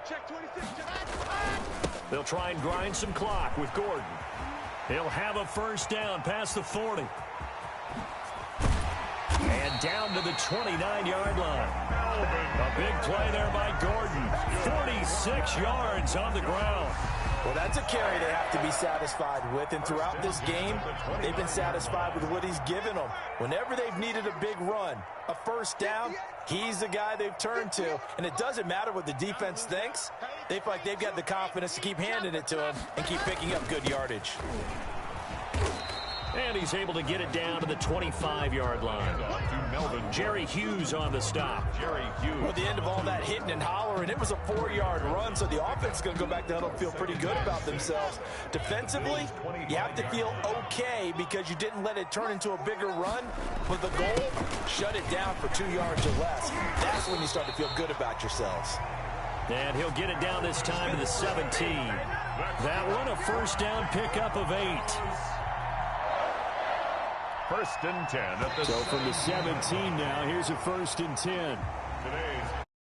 Speaker 3: Check 26.
Speaker 1: They'll try and grind some clock with Gordon. He'll have a first down past the 40. And down to the 29-yard line. A big play there by Gordon. 46 yards on the ground.
Speaker 2: Well, that's a carry they have to be satisfied with, and throughout this game, they've been satisfied with what he's given them. Whenever they've needed a big run, a first down, he's the guy they've turned to, and it doesn't matter what the defense thinks. They feel like they've got the confidence to keep handing it to him and keep picking up good yardage.
Speaker 1: And he's able to get it down to the 25-yard line. Jerry Hughes on the stop.
Speaker 2: Well, at the end of all that hitting and hollering, it was a 4-yard run, so the offense is going to go back to huddle and feel pretty good about themselves. Defensively, you have to feel okay because you didn't let it turn into a bigger run. But the goal, shut it down for 2 yards or less. That's when you start to feel good about yourselves.
Speaker 1: And he'll get it down this time to the 17. That one, a first down pickup of 8.
Speaker 4: First and 10 at the
Speaker 1: So from the 17 now, here's a first and 10.
Speaker 4: Today's